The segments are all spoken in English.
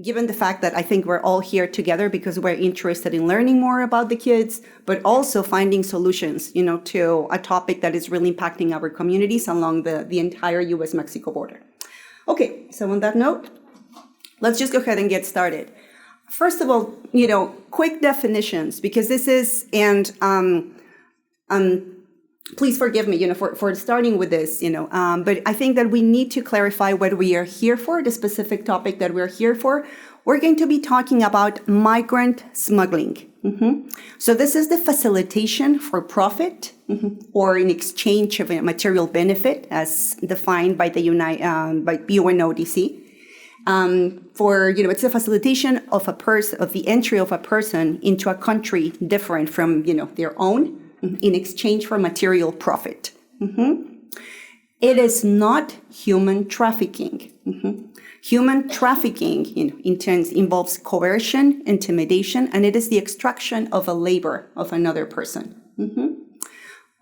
given the fact that I think we're all here together because we're interested in learning more about the kids, but also finding solutions, to a topic that is really impacting our communities along the entire US-Mexico border. Okay, so on that note, let's just go ahead and get started. First of all, quick definitions, because this is, and please forgive me, for starting with this, but I think that we need to clarify what we are here for, the specific topic that we're here for. We're going to be talking about migrant smuggling. So this is the facilitation for profit or in exchange of a material benefit as defined by the UNODC. It's a facilitation of the entry of a person into a country different from, their own in exchange for material profit. It is not human trafficking. Human trafficking, involves coercion, intimidation, and it is the extraction of a labor of another person.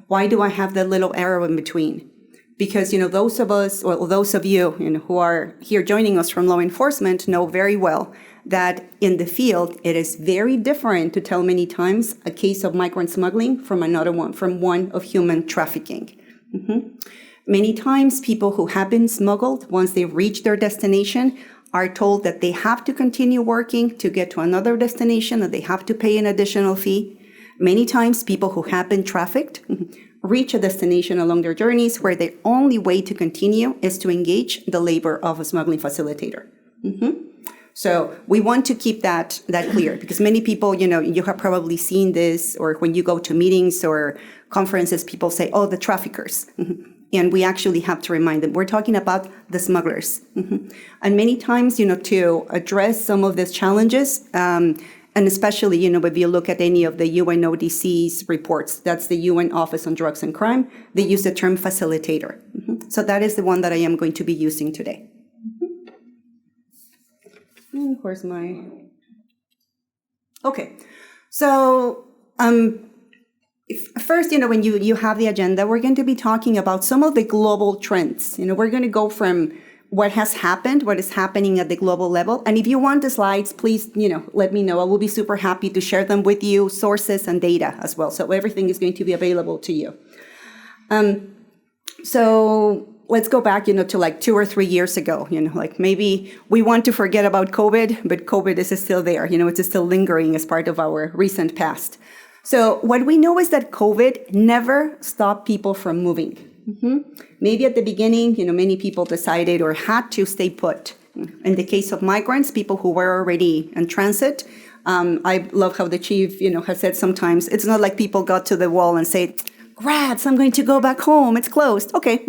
Why do I have that little arrow in between? Because, those of us, or those of you, who are here joining us from law enforcement know very well that in the field, it is very different to tell many times a case of migrant smuggling from another one, from one of human trafficking. Many times, people who have been smuggled, once they reach their destination, are told that they have to continue working to get to another destination, and they have to pay an additional fee. Many times, people who have been trafficked reach a destination along their journeys where the only way to continue is to engage the labor of a smuggling facilitator. So we want to keep that clear, because many people, you have probably seen this, or when you go to meetings or conferences, people say, oh, the traffickers. And we actually have to remind them, we're talking about the smugglers. And many times, to address some of these challenges, and especially, if you look at any of the UNODC's reports, that's the UN Office on Drugs and Crime, they use the term facilitator. So that is the one that I am going to be using today. And where's my... Okay. So first, when you have the agenda, we're going to be talking about some of the global trends. We're going to go from what has happened, what is happening at the global level. And if you want the slides, please, let me know. I will be super happy to share them with you, sources and data as well. So everything is going to be available to you. So let's go back, to like 2 or 3 years ago, maybe we want to forget about COVID, but COVID is still there. It's still lingering as part of our recent past. So what we know is that COVID never stopped people from moving. Maybe at the beginning, many people decided or had to stay put. In the case of migrants, people who were already in transit, I love how the chief, has said sometimes, it's not like people got to the wall and said, "Grats, I'm going to go back home. It's closed." Okay,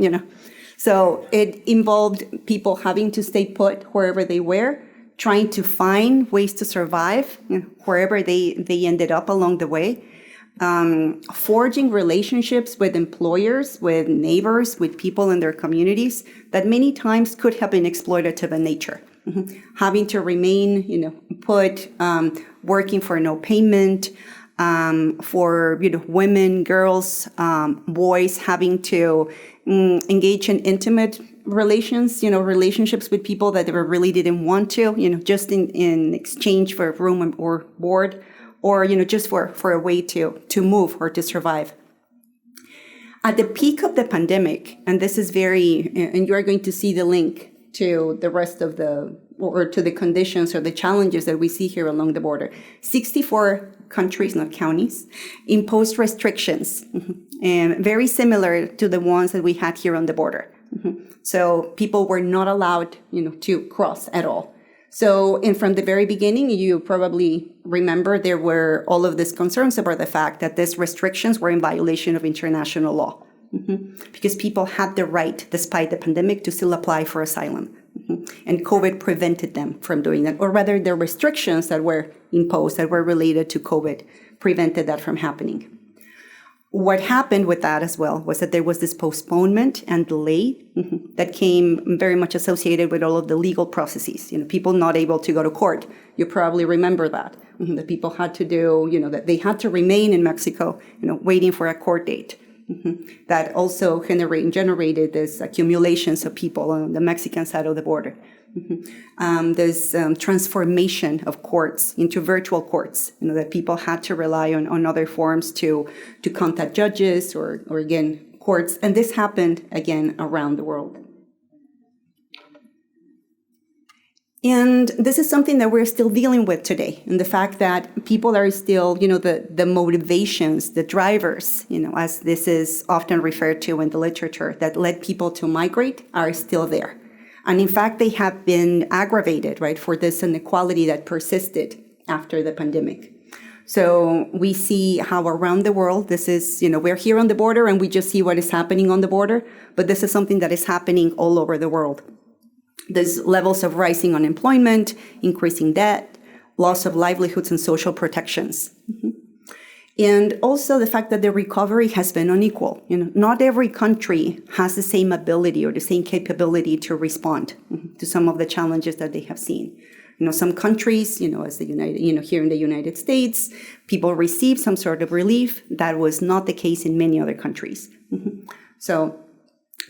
So it involved people having to stay put wherever they were, trying to find ways to survive wherever they ended up along the way. Forging relationships with employers, with neighbors, with people in their communities that many times could have been exploitative in nature. Having to remain, put, working for no payment, for, women, girls, boys having to engage in intimate relationships with people that they really didn't want to, just in exchange for room or board, or, just for a way to move or to survive. At the peak of the pandemic, and this is and you're going to see the link to the rest of or to the conditions or the challenges that we see here along the border. 64 countries, not counties, imposed restrictions, and very similar to the ones that we had here on the border. So people were not allowed, to cross at all. So, and from the very beginning, you probably remember there were all of these concerns about the fact that these restrictions were in violation of international law. Because people had the right, despite the pandemic, to still apply for asylum. And COVID prevented them from doing that, or rather the restrictions that were imposed that were related to COVID prevented that from happening. What happened with that as well was that there was this postponement and delay that came very much associated with all of the legal processes. People not able to go to court. You probably remember that. That people had to do, that they had to remain in Mexico, waiting for a court date. That also generated this accumulations of people on the Mexican side of the border. There's transformation of courts into virtual courts, that people had to rely on other forms to contact judges or again, courts. And this happened, again, around the world. And this is something that we're still dealing with today. And the fact that people are still, the motivations, the drivers, as this is often referred to in the literature, that led people to migrate are still there. And in fact, they have been aggravated, right, for this inequality that persisted after the pandemic. So we see how around the world, this is, we're here on the border and we just see what is happening on the border, but this is something that is happening all over the world. There's levels of rising unemployment, increasing debt, loss of livelihoods and social protections. And also the fact that the recovery has been unequal. Not every country has the same ability or the same capability to respond to some of the challenges that they have seen. Some countries, as the here in the United States, people receive some sort of relief. That was not the case in many other countries. So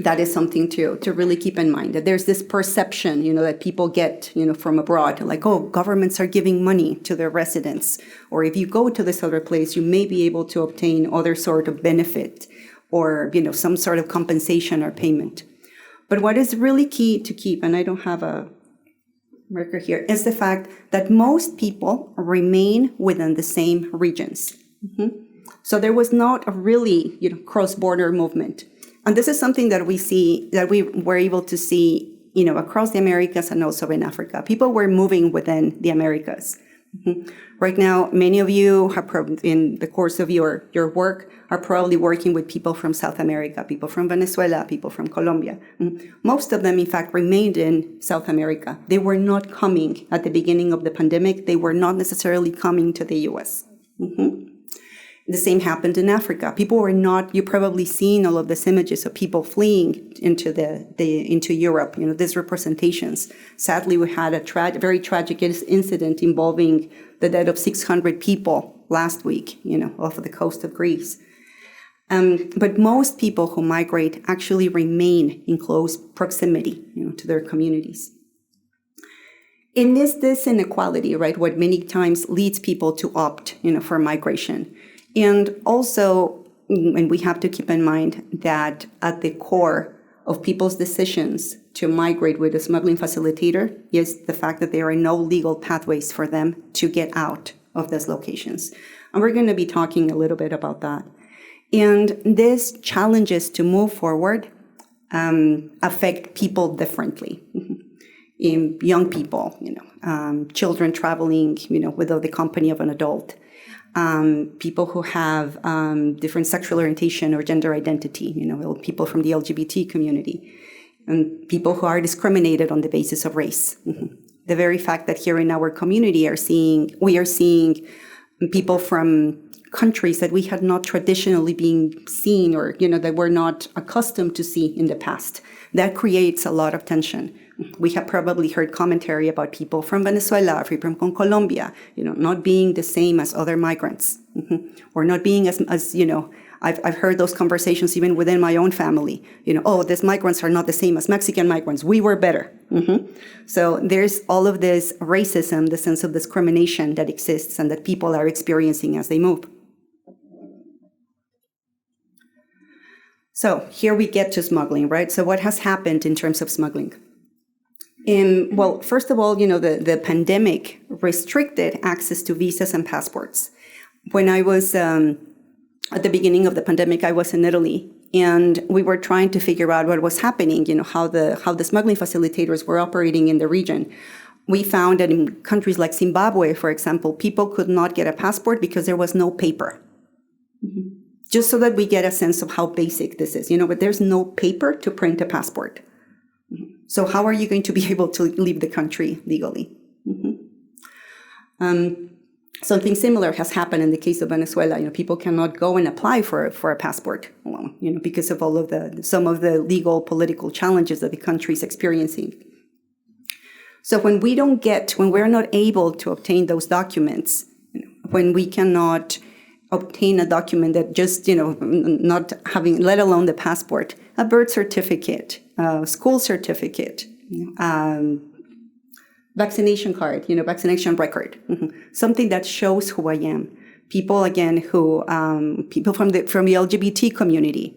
that is something to really keep in mind, that there's this perception, that people get, from abroad, like, oh, governments are giving money to their residents. Or if you go to this other place, you may be able to obtain other sort of benefit or, some sort of compensation or payment. But what is really key to keep, and I don't have a marker here, is the fact that most people remain within the same regions. So there was not a really, cross-border movement. And this is something that we see, that we were able to see, across the Americas and also in Africa. People were moving within the Americas. Right now, many of you have in the course of your work are probably working with people from South America, people from Venezuela, people from Colombia. Most of them, in fact, remained in South America. They were not coming at the beginning of the pandemic. They were not necessarily coming to the US. The same happened in Africa. People were not, you probably seen all of these images of people fleeing into into Europe, these representations. Sadly, we had a very tragic incident involving the death of 600 people last week, off of the coast of Greece. But most people who migrate actually remain in close proximity, to their communities. And this inequality, right, what many times leads people to opt, for migration. And also, and we have to keep in mind that at the core of people's decisions to migrate with a smuggling facilitator is the fact that there are no legal pathways for them to get out of those locations. And we're going to be talking a little bit about that. And these challenges to move forward affect people differently. In young people, children traveling, without the company of an adult. People who have different sexual orientation or gender identity, people from the LGBT community, and people who are discriminated on the basis of race. The very fact that here in our community we are seeing people from countries that we had not traditionally been seen or, that we're not accustomed to see in the past. That creates a lot of tension. We have probably heard commentary about people from Venezuela, from Colombia, not being the same as other migrants, or not being as I've heard those conversations even within my own family. Oh, these migrants are not the same as Mexican migrants. We were better. So there's all of this racism, the sense of discrimination that exists and that people are experiencing as they move. So here we get to smuggling, right? So what has happened in terms of smuggling? Well, first of all, the pandemic restricted access to visas and passports. When I was, at the beginning of the pandemic, I was in Italy, and we were trying to figure out what was happening, how the smuggling facilitators were operating in the region. We found that in countries like Zimbabwe, for example, people could not get a passport because there was no paper. Just so that we get a sense of how basic this is, but there's no paper to print a passport. So how are you going to be able to leave the country legally? Something similar has happened in the case of Venezuela. People cannot go and apply for a passport, because of all of some of the legal political challenges that the country is experiencing. So when we're not able to obtain those documents, when we cannot obtain a document that just, not having, let alone the passport, a birth certificate, school certificate, vaccination card, vaccination record, something that shows who I am. People, again, people from the LGBT community.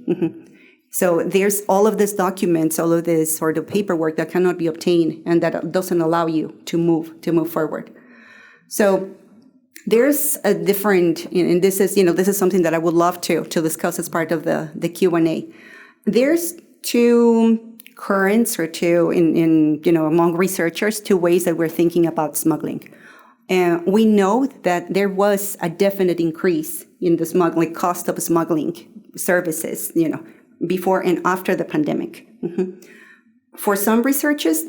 So there's all of these documents, all of this sort of paperwork that cannot be obtained and that doesn't allow you to move forward. So there's a different, and this is something that I would love to discuss as part of the Q&A. There's two currents or two among researchers, two ways that we're thinking about smuggling. And we know that there was a definite increase in the smuggling cost of smuggling services, before and after the pandemic. For some researchers,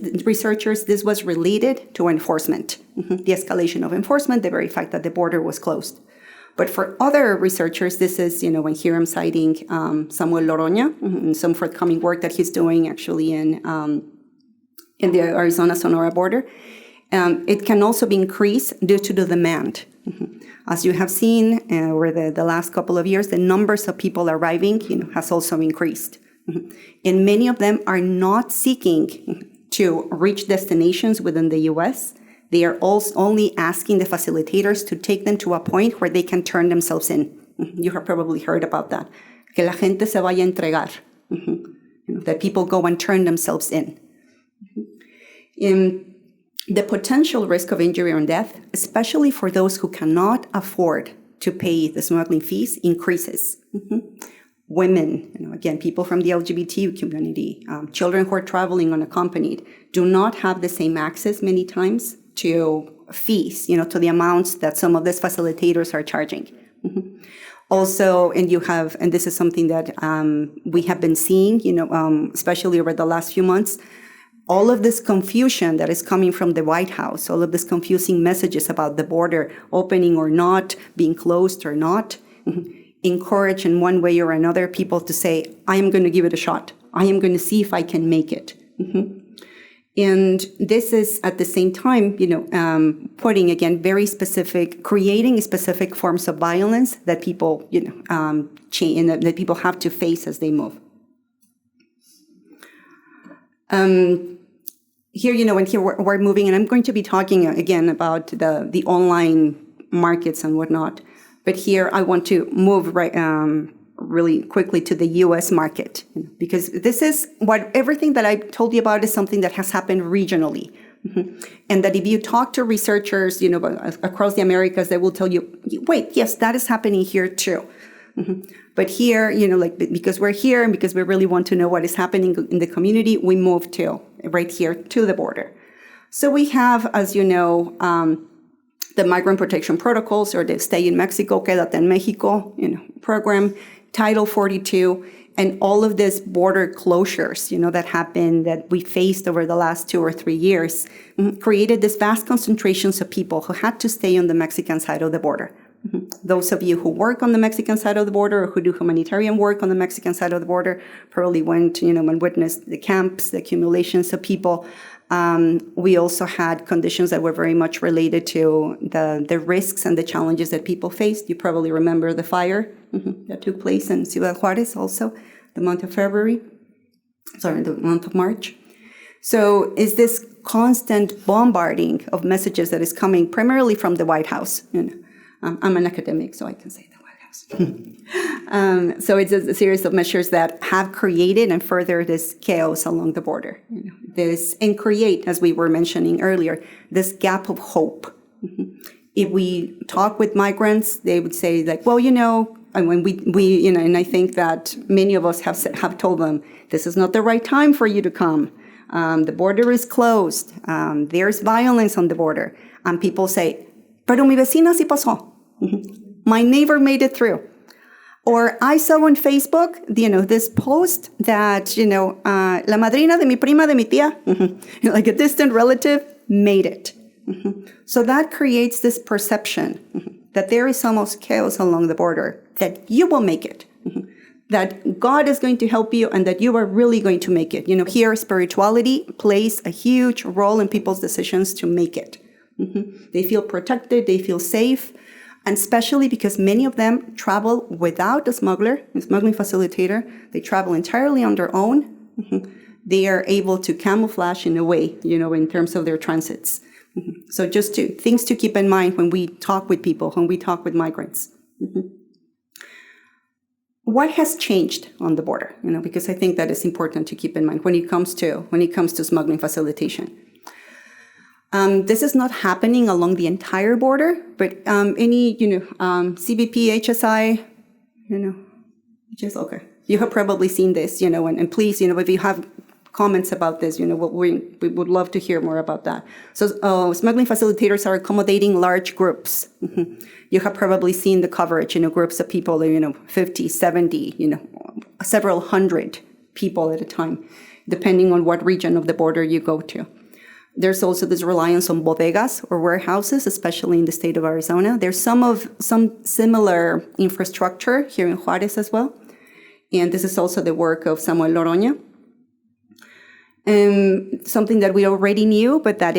this was related to enforcement, the escalation of enforcement, the very fact that the border was closed. But for other researchers, this is, when here I'm citing Samuel Loroña and some forthcoming work that he's doing actually in the Arizona-Sonora border. It can also be increased due to the demand. As you have seen over the last couple of years, the numbers of people arriving has also increased. And many of them are not seeking to reach destinations within the U.S. They are also only asking the facilitators to take them to a point where they can turn themselves in. You have probably heard about that. Que la gente se vaya a entregar. That people go and turn themselves in. The potential risk of injury or death, especially for those who cannot afford to pay the smuggling fees, increases. Women, again, people from the LGBT community, children who are traveling unaccompanied, do not have the same access many times to fees, to the amounts that some of these facilitators are charging. Also, and this is something that we have been seeing, especially over the last few months, all of this confusion that is coming from the White House, all of these confusing messages about the border opening or not, being closed or not, encourage in one way or another people to say, I am going to give it a shot. I am going to see if I can make it. And this is at the same time, putting, again, very specific, creating specific forms of violence that people, that people have to face as they move. Here, and here we're moving, and I'm going to be talking again about the online markets and whatnot. But here I want to move really quickly to the U.S. market, because this is everything that I told you about is something that has happened regionally. And that if you talk to researchers, across the Americas, they will tell you, wait, yes, that is happening here too. But here, because we're here and because we really want to know what is happening in the community, we move right here to the border. So we have, as you know, the Migrant Protection Protocols, or the Stay in Mexico, Quédate en México, program, Title 42, and all of these border closures, that happened, that we faced over the last 2 or 3 years, created this vast concentrations of people who had to stay on the Mexican side of the border. Those of you who work on the Mexican side of the border or who do humanitarian work on the Mexican side of the border probably went, and witnessed the camps, the accumulations of people. We also had conditions that were very much related to the risks and the challenges that people faced. You probably remember the fire that took place in Ciudad Juarez also, the month of March. So is this constant bombarding of messages that is coming primarily from the White House. I'm an academic, so I can say the White House. So it's a series of measures that have created and furthered this chaos along the border. And create, as we were mentioning earlier, this gap of hope. If we talk with migrants, they would say well, and when we and I think that many of us have told them, this is not the right time for you to come. The border is closed. There's violence on the border. And people say, pero mi vecina sí pasó. My neighbor made it through. Or I saw on Facebook, this post that, la madrina de mi prima de mi tía, like a distant relative, made it. So that creates this perception that there is almost chaos along the border, that you will make it, that God is going to help you, and that you are really going to make it. Here spirituality plays a huge role in people's decisions to make it. They feel protected, they feel safe, and especially because many of them travel without a smuggling facilitator. They travel entirely on their own. They are able to camouflage in a way, in terms of their transits. So just things to keep in mind when we talk with people, when we talk with migrants. What has changed on the border? Because I think that is important to keep in mind when it comes to smuggling facilitation. This is not happening along the entire border, but any CBP, HSI, just okay. You have probably seen this, and please, if you have comments about this, we would love to hear more about that. So smuggling facilitators are accommodating large groups. You have probably seen the coverage, groups of people, 50, 70, several hundred people at a time, depending on what region of the border you go to. There's also this reliance on bodegas or warehouses, especially in the state of Arizona. There's some similar infrastructure here in Juarez as well. And this is also the work of Samuel Loroña. Something that we already knew, but that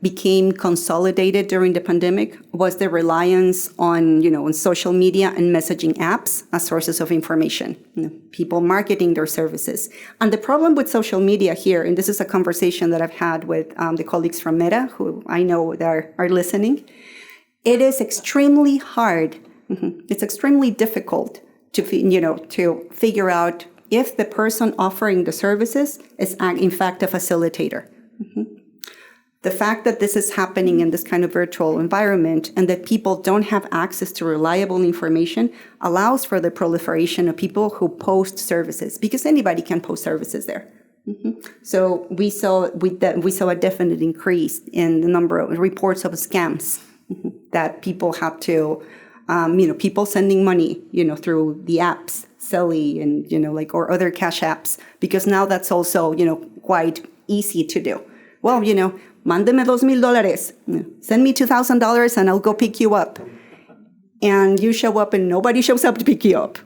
became consolidated during the pandemic was the reliance on social media and messaging apps as sources of information, people marketing their services. And the problem with social media here, and this is a conversation that I've had with the colleagues from Meta, who I know that are listening, it is extremely hard. It's extremely difficult to figure out if the person offering the services is in fact a facilitator. The fact that this is happening in this kind of virtual environment and that people don't have access to reliable information allows for the proliferation of people who post services, because anybody can post services there. So we saw a definite increase in the number of reports of scams that people had to, people sending money, through the apps, Selly and, or other cash apps, because now that's also, quite easy to do. Well, mándeme $2,000, send me $2,000 and I'll go pick you up. And you show up and nobody shows up to pick you up.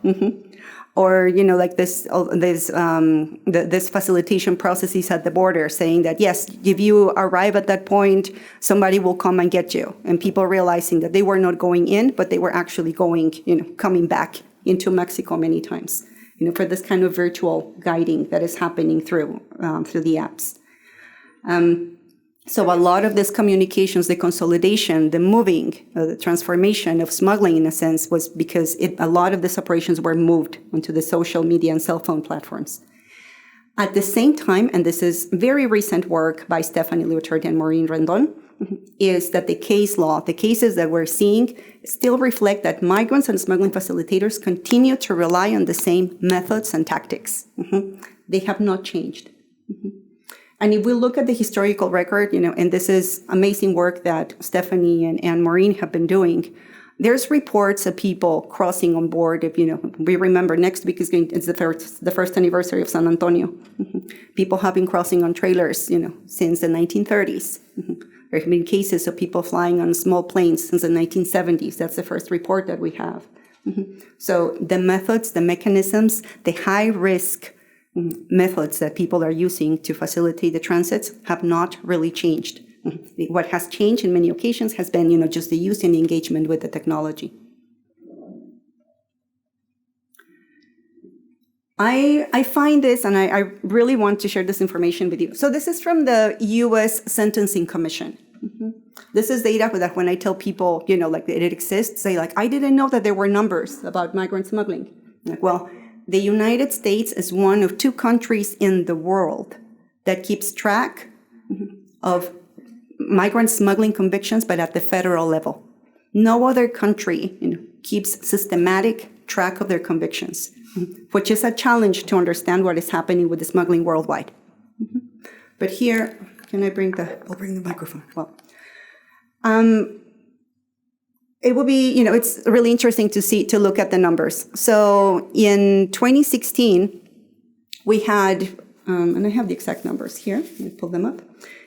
Or, this facilitation processes at the border saying that, yes, if you arrive at that point, somebody will come and get you. And people realizing that they were not going in, but they were actually coming back into Mexico many times, for this kind of virtual guiding that is happening through the apps. So a lot of these communications, the consolidation, the moving, the transformation of smuggling, in a sense, was because a lot of these operations were moved onto the social media and cell phone platforms. At the same time, and this is very recent work by Stephanie Leutert and Maureen Rendon, is that the cases that we're seeing still reflect that migrants and smuggling facilitators continue to rely on the same methods and tactics. They have not changed. And if we look at the historical record, and this is amazing work that Stephanie and Maureen have been doing, there's reports of people crossing on board. We remember next week it's the first anniversary of San Antonio. People have been crossing on trailers, since the 1930s. There have been cases of people flying on small planes since the 1970s. That's the first report that we have. So the methods, the mechanisms, the high-risk methods that people are using to facilitate the transits have not really changed. What has changed in many occasions has been, just the use and the engagement with the technology. I find this, and I really want to share this information with you. So this is from the US Sentencing Commission. This is data that when I tell people, that it exists, they I didn't know that there were numbers about migrant smuggling. Well, the United States is one of 2 countries in the world that keeps track of migrant smuggling convictions, but at the federal level. No other country keeps systematic track of their convictions, which is a challenge to understand what is happening with the smuggling worldwide. But here, I'll bring the microphone. Well, it will be, it's really interesting to look at the numbers. So in 2016, we had, and I have the exact numbers here, let me pull them up.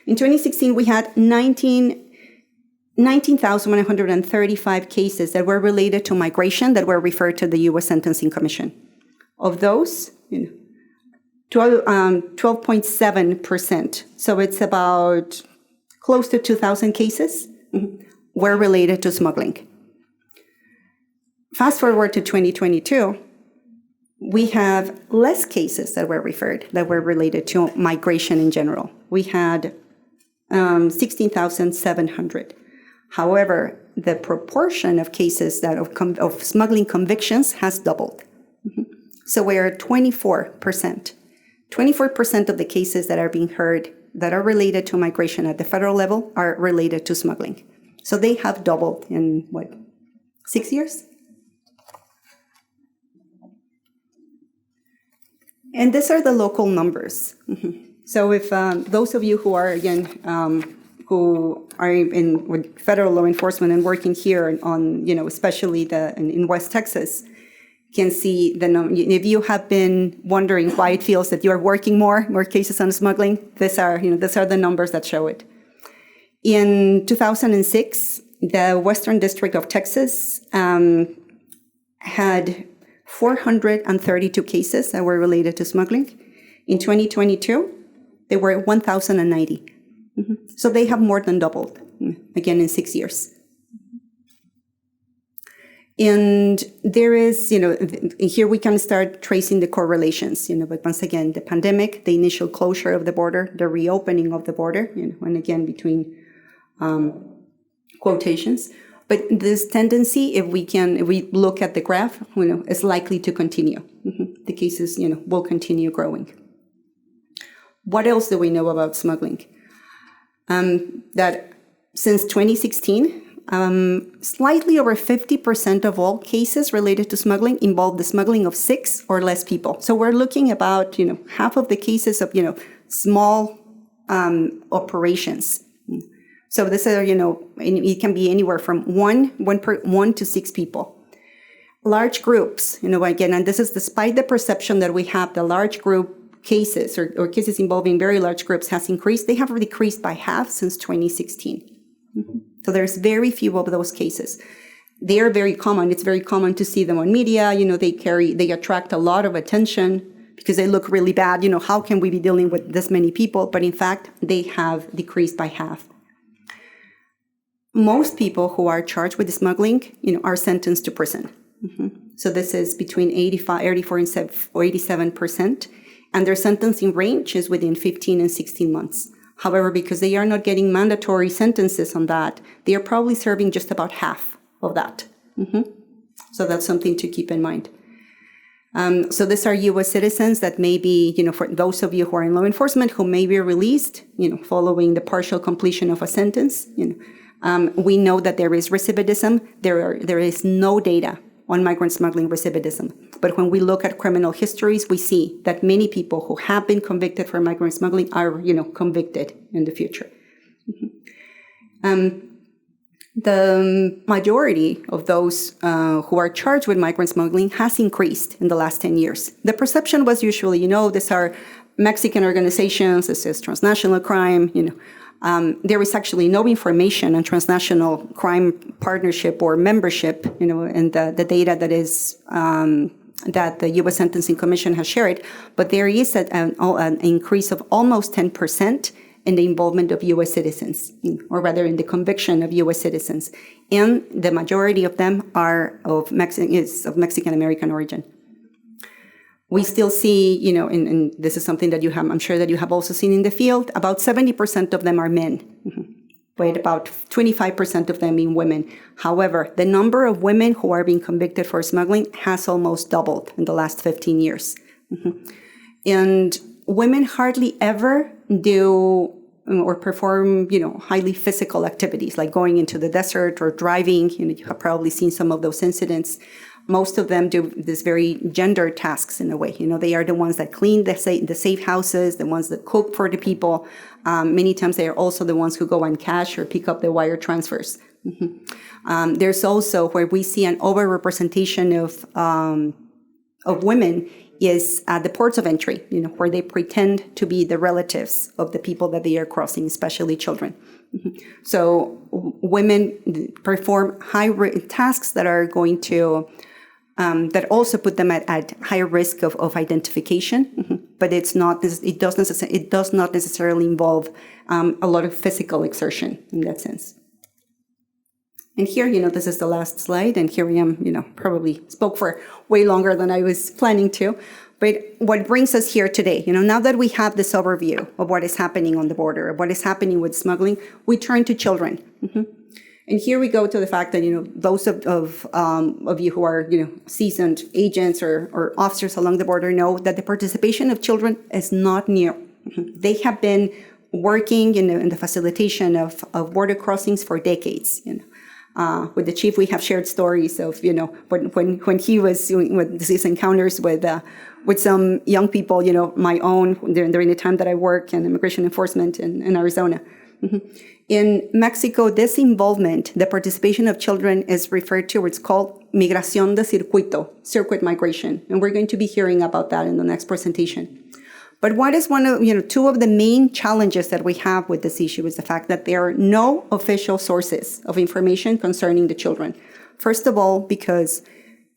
In 2016, we had 19,135 cases that were related to migration that were referred to the U.S. Sentencing Commission. Of those, 12.7%, so it's about close to 2,000 cases, were related to smuggling. Fast forward to 2022, we have less cases that were related to migration in general. We had 16,700. However, the proportion of cases that of smuggling convictions has doubled. So we're at 24%. 24% of the cases that are being heard that are related to migration at the federal level are related to smuggling. So they have doubled in, 6 years? And these are the local numbers. So if those of you who are, again, who are with federal law enforcement and working here on, especially in West Texas, can see if you have been wondering why it feels that you are working more cases on smuggling, these are the numbers that show it. In 2006, the Western District of Texas had 432 cases that were related to smuggling. In 2022, there were 1,090. So they have more than doubled, again, in 6 years. And there is, here we can start tracing the correlations, but once again, the pandemic, the initial closure of the border, the reopening of the border, and again, between quotations. But this tendency, if we look at the graph, is likely to continue. The cases, will continue growing. What else do we know about smuggling? That since 2016, slightly over 50% of all cases related to smuggling involve the smuggling of 6 or less people. So we're looking about, half of the cases of, small operations. So this is, it can be anywhere from one to 6 people. Large groups, again, and this is despite the perception that we have the large group cases or cases involving very large groups has increased. They have decreased by half since 2016. So there's very few of those cases. They are very common. It's very common to see them on media. They attract a lot of attention because they look really bad. How can we be dealing with this many people? But in fact, they have decreased by half. Most people who are charged with smuggling, are sentenced to prison. So this is between 84 and 87%. And their sentencing range is within 15 and 16 months. However, because they are not getting mandatory sentences on that, they are probably serving just about half of that. So that's something to keep in mind. So these are U.S. citizens that may be, for those of you who are in law enforcement who may be released, following the partial completion of a sentence. We know that there is recidivism. There is no data on migrant smuggling recidivism. But when we look at criminal histories, we see that many people who have been convicted for migrant smuggling are, convicted in the future. The majority of those who are charged with migrant smuggling has increased in the last 10 years. The perception was usually, these are Mexican organizations, this is transnational crime, there is actually no information on transnational crime partnership or membership, and the data that is that the U.S. Sentencing Commission has shared. But there is an increase of almost 10% in the involvement of U.S. citizens, or rather in the conviction of U.S. citizens, and the majority of them are of Mexican American origin. We still see, and this is something that I'm sure that you have also seen in the field, about 70% of them are men, but about 25% of them being women. However, the number of women who are being convicted for smuggling has almost doubled in the last 15 years. And women hardly ever do or perform, highly physical activities like going into the desert or driving. You have probably seen some of those incidents. Most of them do these very gendered tasks in a way. They are the ones that clean the safe houses, the ones that cook for the people. Many times they are also the ones who go and cash or pick up the wire transfers. There's also where we see an overrepresentation of women is at the ports of entry, where they pretend to be the relatives of the people that they are crossing, especially children. So women perform tasks that are going to that also put them at higher risk of identification, but it does not necessarily involve a lot of physical exertion in that sense. And here, this is the last slide, and here I am, probably spoke for way longer than I was planning to, But what brings us here today, now that we have this overview of what is happening on the border, of what is happening with smuggling, we turn to children. And here we go to the fact that, those of you who are, seasoned agents or officers along the border know that the participation of children is not new. They have been working in the facilitation of border crossings for decades. With the chief, we have shared stories of, when he was with these encounters with some young people, my own, during the time that I work in immigration enforcement in Arizona. In Mexico, this involvement, the participation of children is referred to, it's called migración de circuito, circuit migration. And we're going to be hearing about that in the next presentation. But what is two of the main challenges that we have with this issue is the fact that there are no official sources of information concerning the children. First of all, because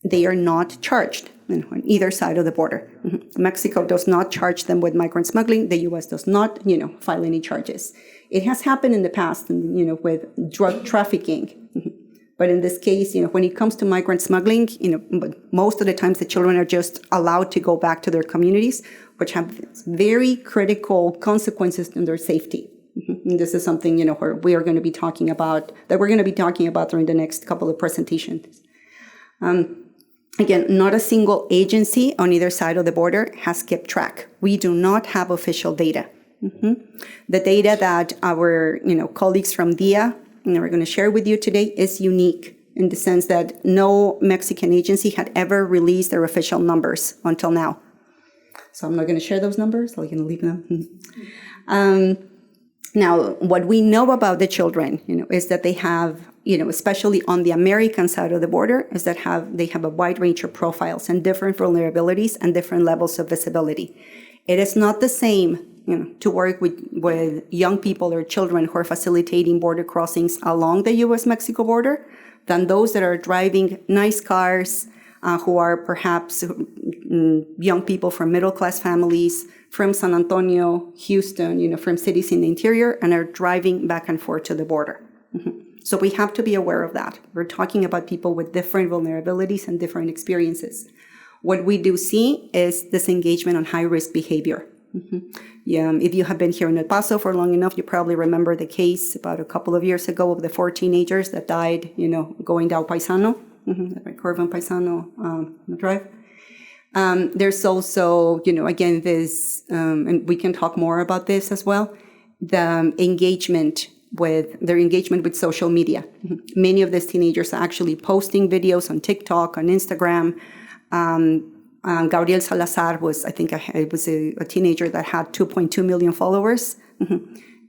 they are not charged on either side of the border. Mexico does not charge them with migrant smuggling. The U.S. does not, file any charges. It has happened in the past, with drug trafficking. But in this case, when it comes to migrant smuggling, most of the times the children are just allowed to go back to their communities, which have very critical consequences in their safety. And this is something, where we are going to be talking about, during the next couple of presentations. Again, not a single agency on either side of the border has kept track. We do not have official data. The data that our, colleagues from DIA, we're going to share with you today is unique in the sense that no Mexican agency had ever released their official numbers until now. So I'm not going to share those numbers. I'm going to leave them. Now, what we know about the children, is that they have, especially on the American side of the border, is that they have a wide range of profiles and different vulnerabilities and different levels of visibility. It is not the same, to work with young people or children who are facilitating border crossings along the U.S.-Mexico border than those that are driving nice cars, who are perhaps young people from middle-class families, from San Antonio, Houston, from cities in the interior, and are driving back and forth to the border. So we have to be aware of that. We're talking about people with different vulnerabilities and different experiences. What we do see is disengagement on high-risk behavior. Yeah, if you have been here in El Paso for long enough, you probably remember the case about a couple of years ago of the 4 teenagers that died, going down Paisano, Corvan Paisano Drive. There's also, again, this, and we can talk more about this as well, their engagement with social media. Many of these teenagers are actually posting videos on TikTok, on Instagram. Gabriel Salazar was, a teenager that had 2.2 million followers.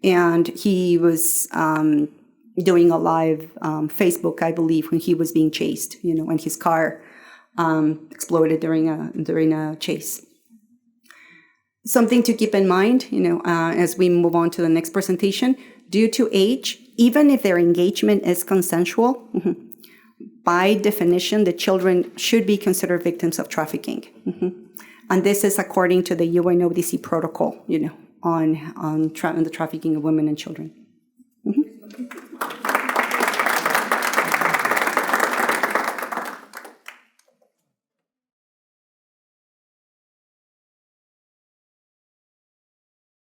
And he was doing a live Facebook, I believe, when he was being chased, when his car exploded during a chase. Something to keep in mind, as we move on to the next presentation, due to age, even if their engagement is consensual, by definition, the children should be considered victims of trafficking. And this is according to the UNODC protocol, on the trafficking of women and children.